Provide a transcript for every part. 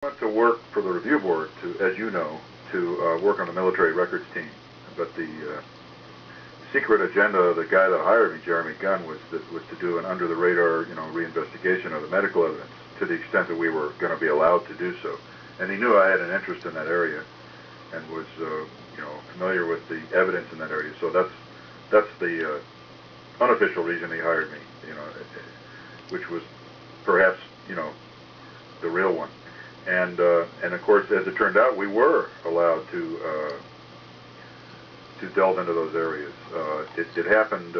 I went to work for the review board, as you know, to work on the military records team. But the secret agenda of the guy that hired me, Jeremy Gunn, was to do an under-the-radar, reinvestigation of the medical evidence to the extent that we were going to be allowed to do so. And he knew I had an interest in that area and was, familiar with the evidence in that area. So that's the unofficial reason he hired me, which was perhaps, the real one. And of course, as it turned out, we were allowed to delve into those areas. It happened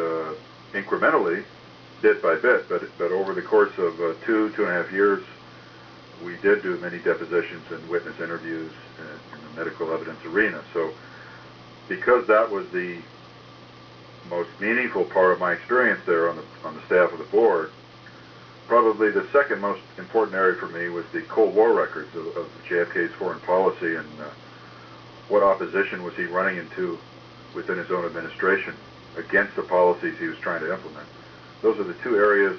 incrementally, bit by bit, but over the course of 2.5 years, we did do many depositions and witness interviews in the medical evidence arena. So because that was the most meaningful part of my experience there on the staff of the board, probably the second most important area for me was the Cold War records of JFK's foreign policy and what opposition was he running into within his own administration against the policies he was trying to implement. Those are the two areas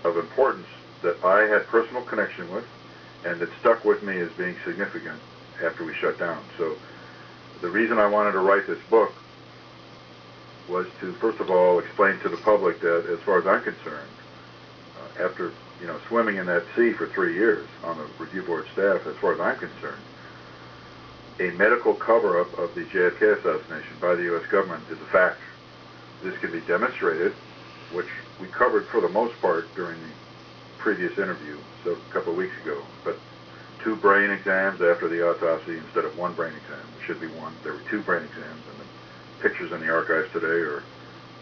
of importance that I had personal connection with and that stuck with me as being significant after we shut down. So the reason I wanted to write this book was to, first of all, explain to the public that, as far as I'm concerned, after swimming in that sea for 3 years on the review board staff, as far as I'm concerned, a medical cover-up of the JFK assassination by the U.S. government is a fact. This can be demonstrated, which we covered for the most part during the previous interview, so a couple of weeks ago. But 2 brain exams after the autopsy instead of 1 brain exam. There should be 1. There were 2 brain exams, and the pictures in the archives today are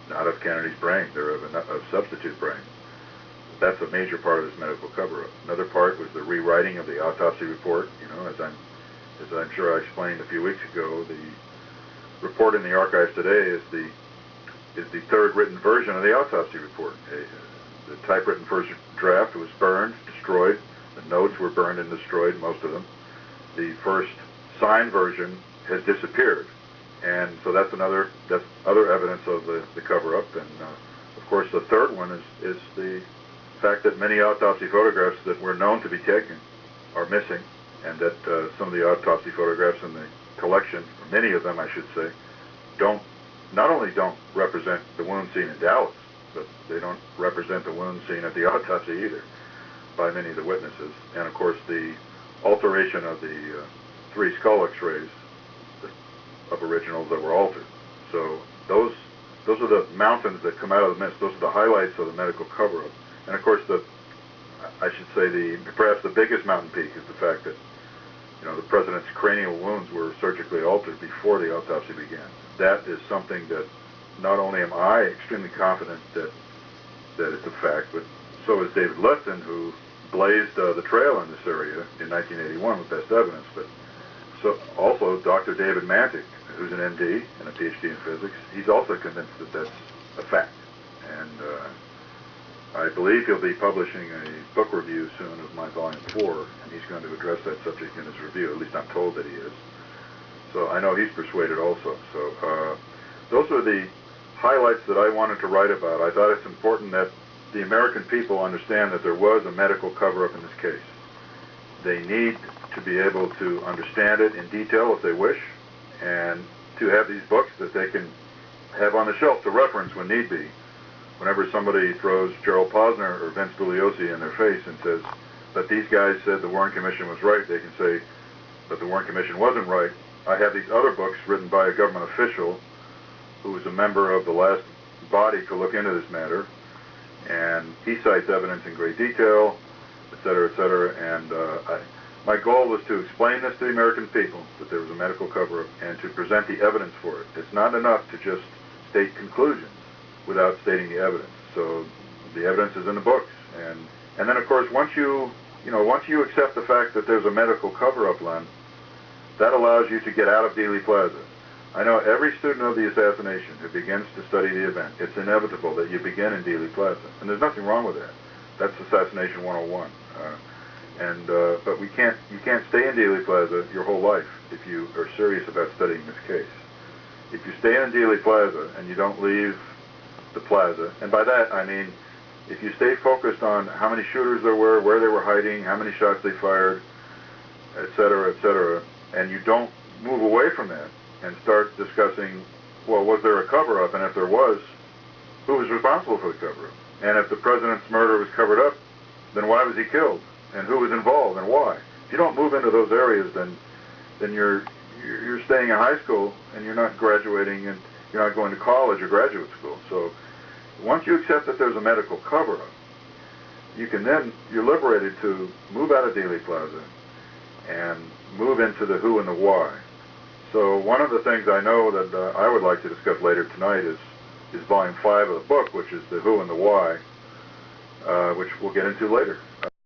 not of Kennedy's brain. They're of substitute brain. That's a major part of this medical cover-up. Another part was the rewriting of the autopsy report. As I'm sure I explained a few weeks ago, the report in the archives today is the 3rd written version of the autopsy report. The typewritten first draft was burned, destroyed. The notes were burned and destroyed, most of them. The first signed version has disappeared, and so that's other evidence of the cover-up. And of course, the 3rd one is the fact that many autopsy photographs that were known to be taken are missing, and that some of the autopsy photographs in the collection, or many of them I should say, not only don't represent the wound seen in Dallas, but they don't represent the wound seen at the autopsy either by many of the witnesses. And of course the alteration of the 3 skull x-rays of originals that were altered. So those are the mountains that come out of the mist. Those are the highlights of the medical cover-up. And of course, I should say perhaps the biggest mountain peak is the fact that the president's cranial wounds were surgically altered before the autopsy began. That is something that not only am I extremely confident that it's a fact, but so is David Lefton, who blazed the trail in this area in 1981 with best evidence. But so also Dr. David Mantic, who's an MD and a PhD in physics, he's also convinced that that's a fact. And I believe he'll be publishing a book review soon of my volume 4, and he's going to address that subject in his review. At least I'm told that he is. So I know he's persuaded also. So those are the highlights that I wanted to write about. I thought it's important that the American people understand that there was a medical cover-up in this case. They need to be able to understand it in detail if they wish, and to have these books that they can have on the shelf to reference when need be. Whenever somebody throws Gerald Posner or Vince Bugliosi in their face and says, but these guys said the Warren Commission was right, they can say, but the Warren Commission wasn't right. I have these other books written by a government official who was a member of the last body to look into this matter, and he cites evidence in great detail, et cetera, and my goal was to explain this to the American people, that there was a medical cover-up, and to present the evidence for it. It's not enough to just state conclusions without stating the evidence. So the evidence is in the books, and then of course once you accept the fact that there's a medical cover-up, Len, that allows you to get out of Dealey Plaza. I know every student of the assassination who begins to study the event, it's inevitable that you begin in Dealey Plaza, and there's nothing wrong with that. That's Assassination 101. But you can't stay in Dealey Plaza your whole life if you are serious about studying this case. If you stay in Dealey Plaza and you don't leave the plaza, and by that I mean if you stay focused on how many shooters there were, where they were hiding, how many shots they fired, cetera, and you don't move away from that and start discussing, well, was there a cover-up, and if there was, who was responsible for the cover-up? And if the president's murder was covered up, then why was he killed? And who was involved, and why? If you don't move into those areas, then you're staying in high school, and you're not graduating, and you're not going to college or graduate school. So once you accept that there's a medical cover-up, you're liberated to move out of Dealey Plaza and move into the who and the why. So one of the things I know that I would like to discuss later tonight is volume 5 of the book, which is the who and the why, which we'll get into later.